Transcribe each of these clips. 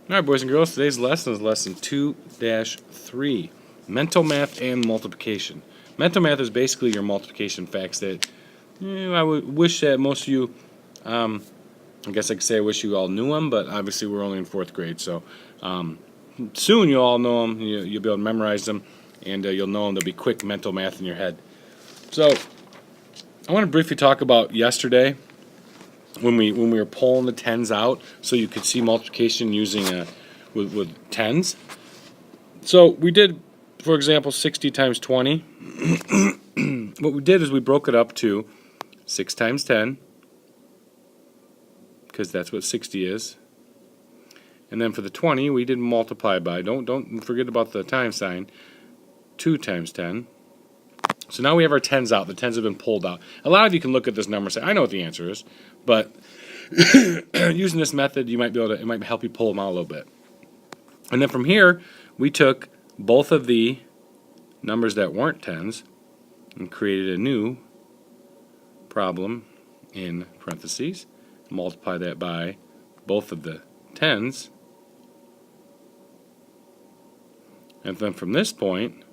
All right, boys and girls, today's lesson is lesson 2-3, mental math and multiplication. Mental math is basically your multiplication facts that I would wish that most of you, I guess I could say I wish you all knew them, but obviously we're only in 4th grade, so soon you'll all know them, you'll be able to memorize them, and you'll know them. There'll be quick mental math in your head. So I want to briefly talk about yesterday when we were pulling the tens out, so you could see multiplication using with tens. So we did, for example, 60 times 20. What we did is we broke it up to 6 times 10, because that's what 60 is. And then for the 20, we did multiply by, don't forget about the times sign, 2 times 10. So now we have our tens out. The tens have been pulled out. A lot of you can look at this number and say, I know what the answer is, but using this method, you might be able to, it might help you pull them out a little bit. And then from here, we took both of the numbers that weren't tens and created a new problem in parentheses. Multiply that by both of the tens. And then from this point,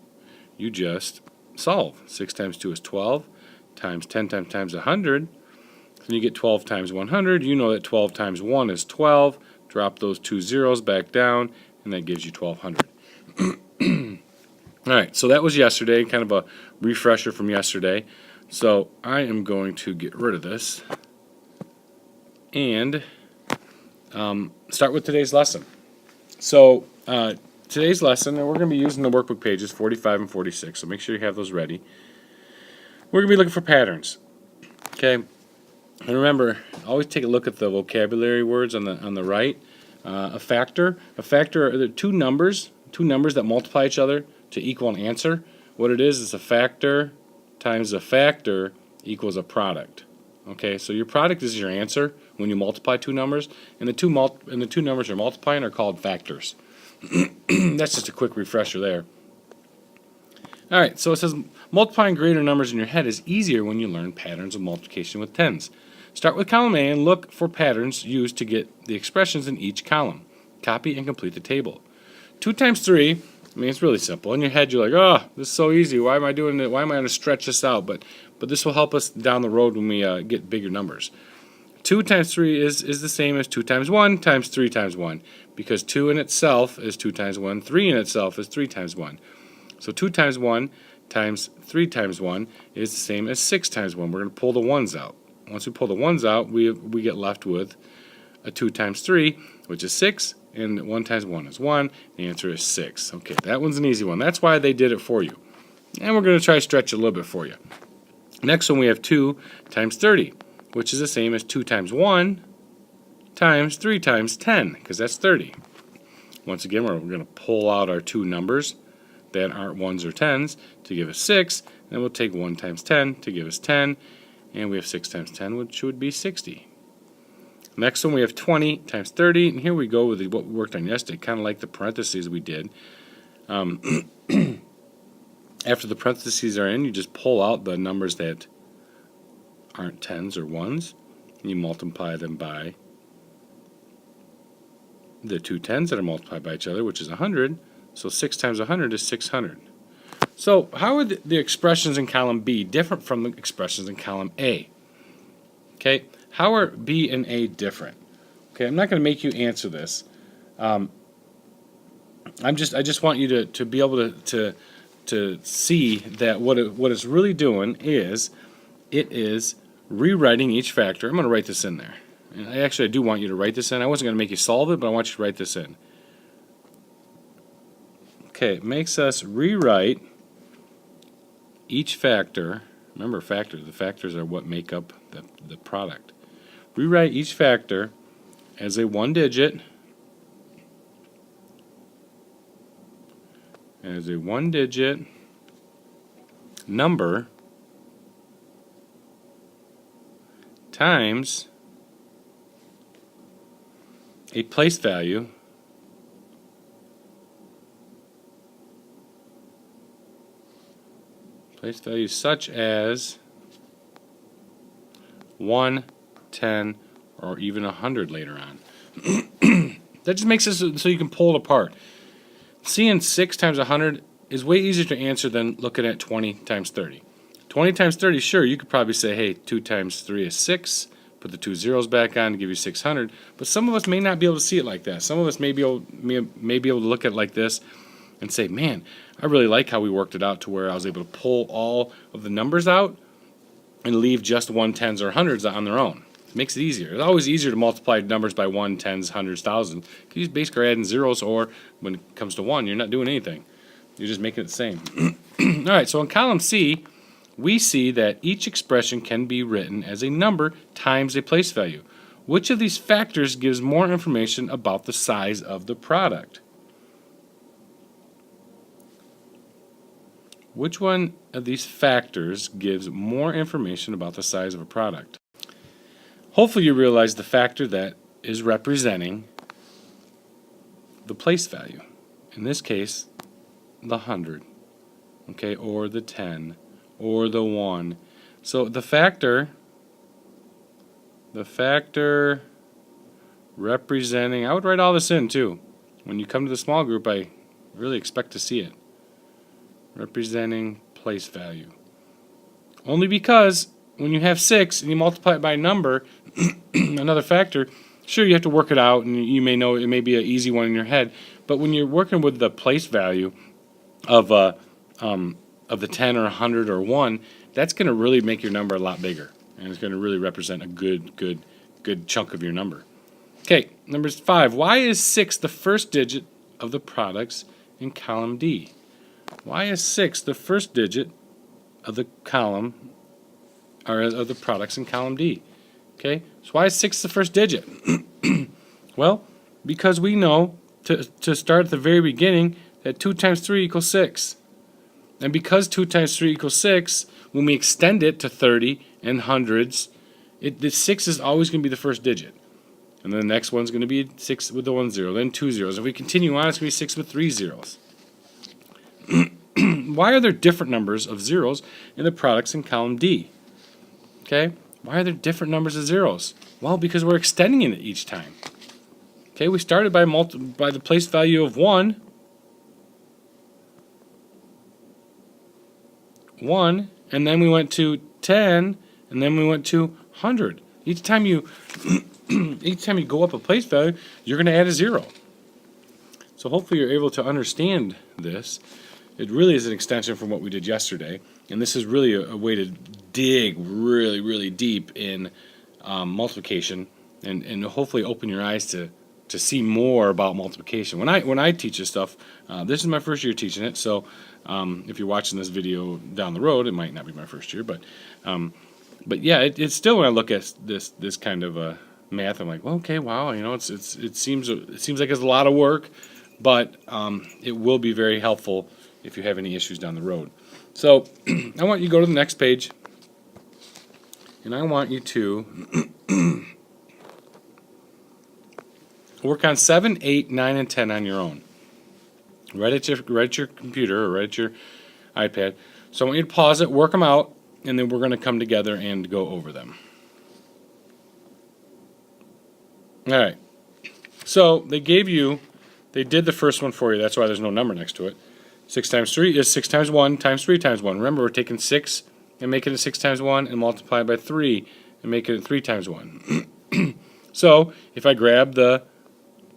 you just solve. 6 times 2 is 12, times 10 times 100. Then you get 12 times 100. You know that 12 times 1 is 12. Drop those 2 zeros back down, and that gives you 1200. All right, so that was yesterday, kind of a refresher from yesterday. So I am going to get rid of this and start with today's lesson. So today's lesson, and we're going to be using the workbook pages 45 and 46, so make sure you have those ready. We're going to be looking for patterns. Okay, and remember, always take a look at the vocabulary words on the right. A factor are the two numbers that multiply each other to equal an answer. What it is a factor times a factor equals a product. Okay, so your product is your answer when you multiply two numbers, and the two numbers you're multiplying are called factors. That's just a quick refresher there. All right, so it says multiplying greater numbers in your head is easier when you learn patterns of multiplication with tens. Start with column A and look for patterns used to get the expressions in each column. Copy and complete the table. 2 times 3, I mean, it's really simple. In your head, you're like, oh, this is so easy. Why am I doing it? Why am I going to stretch this out? But this will help us down the road when we get bigger numbers. 2 times 3 is the same as 2 times 1 times 3 times 1, because 2 in itself is 2 times 1, 3 in itself is 3 times 1. So 2 times 1 times 3 times 1 is the same as 6 times 1. We're going to pull the 1's out. Once we pull the 1's out, we get left with a 2 times 3, which is 6, and 1 times 1 is 1. The answer is 6. Okay, that one's an easy one. That's why they did it for you. And we're going to try to stretch it a little bit for you. Next one, we have 2 times 30, which is the same as 2 times 1 times 3 times 10, because that's 30. Once again, we're going to pull out our two numbers that aren't 1s or 10s to give us 6, and then we'll take 1 times 10 to give us 10, and we have 6 times 10, which would be 60. Next one, we have 20 times 30, and here we go with what we worked on yesterday, kind of like the parentheses we did. After the parentheses are in, you just pull out the numbers that aren't 10s or 1s, and you multiply them by the two 10s that are multiplied by each other, which is 100. So 6 times 100 is 600. So how are the expressions in column B different from the expressions in column A? Okay, how are B and A different? Okay, I'm not going to make you answer this. I just want you to be able to see that what it's really doing is it is rewriting each factor. I'm going to write this in there. And I do want you to write this in. I wasn't going to make you solve it, but I want you to write this in. Okay, it makes us rewrite each factor. Remember, factors. The factors are what make up the product. Rewrite each factor as a one-digit number times a place value such as 1, 10, or even 100 later on. That just makes it so you can pull it apart. Seeing 6 times 100 is way easier to answer than looking at 20 times 30. 20 times 30, sure, you could probably say, hey, 2 times 3 is 6. Put the 2 zeros back on to give you 600. But some of us may not be able to see it like that. Some of us may be able to look at it like this and say, man, I really like how we worked it out to where I was able to pull all of the numbers out and leave just 110s or hundreds on their own. It makes it easier. It's always easier to multiply numbers by 1, 10s, hundreds, thousands. You basically adding zeros, or when it comes to 1, you're not doing anything. You're just making it the same. All right, so in column C, we see that each expression can be written as a number times a place value. Which of these factors gives more information about the size of the product? Which one of these factors gives more information about the size of a product? Hopefully you realize the factor that is representing the place value. In this case, the 100, okay, or the 10, or the 1. So the factor representing, I would write all this in too. When you come to the small group, I really expect to see it. Representing place value. Only because when you have 6 and you multiply it by a number, another factor, sure, you have to work it out, and you may know it may be an easy one in your head, but when you're working with the place value of the 10 or 100 or 1, that's going to really make your number a lot bigger, and it's going to really represent a good chunk of your number. Okay, number 5. Why is 6 the first digit of the products in column D? Why is 6 the first digit of the column, or of the products in column D? Okay, so why is 6 the first digit? Well, because we know to start at the very beginning that 2 times 3 equals 6. And because 2 times 3 equals 6, when we extend it to 30 and hundreds, the 6 is always going to be the first digit. And then the next one's going to be 6 with the 1 0, then 2 zeros. If we continue on, it's going to be 6 with 3 zeros. Why are there different numbers of zeros in the products in column D? Okay, why are there different numbers of zeros? Well, because we're extending it each time. Okay, we started by the place value of 1, and then we went to 10, and then we went to 100. Each time you go up a place value, you're going to add a 0. So hopefully you're able to understand this. It really is an extension from what we did yesterday, and this is really a way to dig really, really deep in multiplication, and hopefully open your eyes to see more about multiplication. When I teach this stuff, this is my first year teaching it, so if you're watching this video down the road, it might not be my first year, but yeah, it's still, when I look at this kind of math, I'm like, well, okay, wow, it seems like it's a lot of work, but it will be very helpful if you have any issues down the road. So I want you to go to the next page, and I want you to work on 7, 8, 9, and 10 on your own. Right at your computer or right at your iPad. So I want you to pause it, work them out, and then we're going to come together and go over them. All right. So they did the first one for you. That's why there's no number next to it. 6 times 3 is 6 times 1 times 3 times 1. Remember, we're taking 6 and making it 6 times 1 and multiply it by 3 and making it 3 times 1. So if I grab the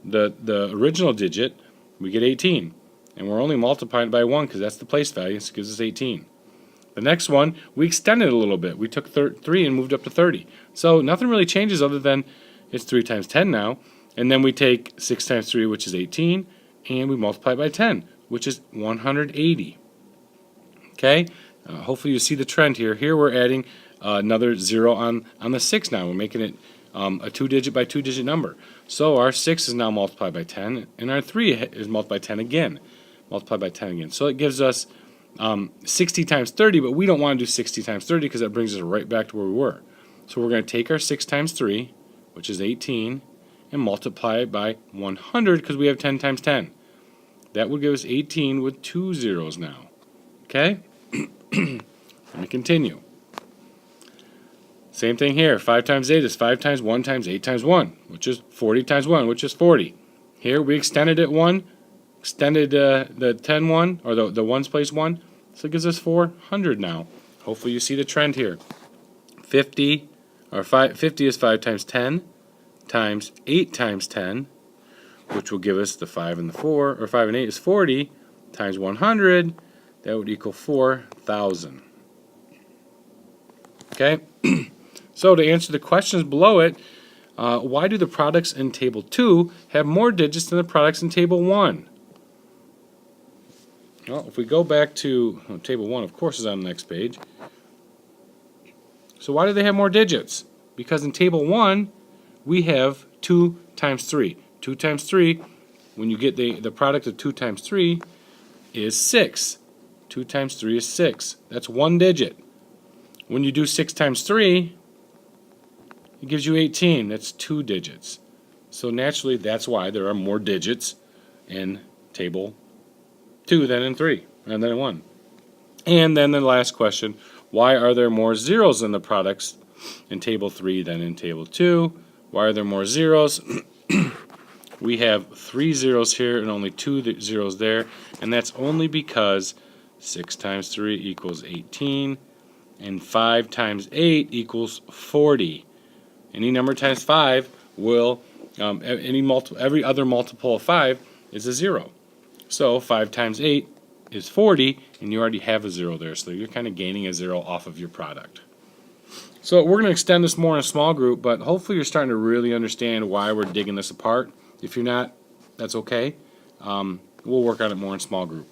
original digit, we get 18. And we're only multiplying by 1 because that's the place value, so it gives us 18. The next one, we extended a little bit. We took 3 and moved up to 30. So nothing really changes other than it's 3 times 10 now. And then we take 6 times 3, which is 18, and we multiply by 10, which is 180. Okay? Hopefully you see the trend here. Here we're adding another 0 on the 6 now. We're making it a 2-digit by 2-digit number. So our 6 is now multiplied by 10, and our 3 is multiplied by 10 again. Multiplied by 10 again. So it gives us 60 times 30, but we don't want to do 60 times 30 because that brings us right back to where we were. So we're going to take our 6 times 3, which is 18, and multiply it by 100 because we have 10 times 10. That would give us 18 with 2 zeros now. Okay? Let me continue. Same thing here. 5 times 8 is 5 times 1 times 8 times 1, which is 40 times 1, which is 40. Here we extended it 1, extended the 10 1, or the ones place 1, so it gives us 400 now. Hopefully you see the trend here. 50 is 5 times 10 times 8 times 10, which will give us the 5 and the 4, or 5 and 8 is 40, times 100, that would equal 4,000. Okay, so to answer the questions below it, why do the products in Table 2 have more digits than the products in Table 1? Well, if we go back to Table 1, of course, is on the next page. So why do they have more digits? Because in Table 1, we have 2 times 3. 2 times 3, when you get the product of 2 times 3, is 6. 2 times 3 is 6. That's 1 digit. When you do 6 times 3, it gives you 18. That's 2 digits. So naturally, that's why there are more digits in Table 2 than in 3, and then in 1. And then the last question, why are there more zeros in the products in Table 3 than in Table 2? Why are there more zeros? We have 3 zeros here and only 2 zeros there, and that's only because 6 times 3 equals 18, and 5 times 8 equals 40. Any number times 5 will, every other multiple of 5 is a 0. So 5 times 8 is 40, and you already have a 0 there, so you're kind of gaining a 0 off of your product. So we're going to extend this more in a small group, but hopefully you're starting to really understand why we're digging this apart. If you're not, that's okay. We'll work on it more in small group.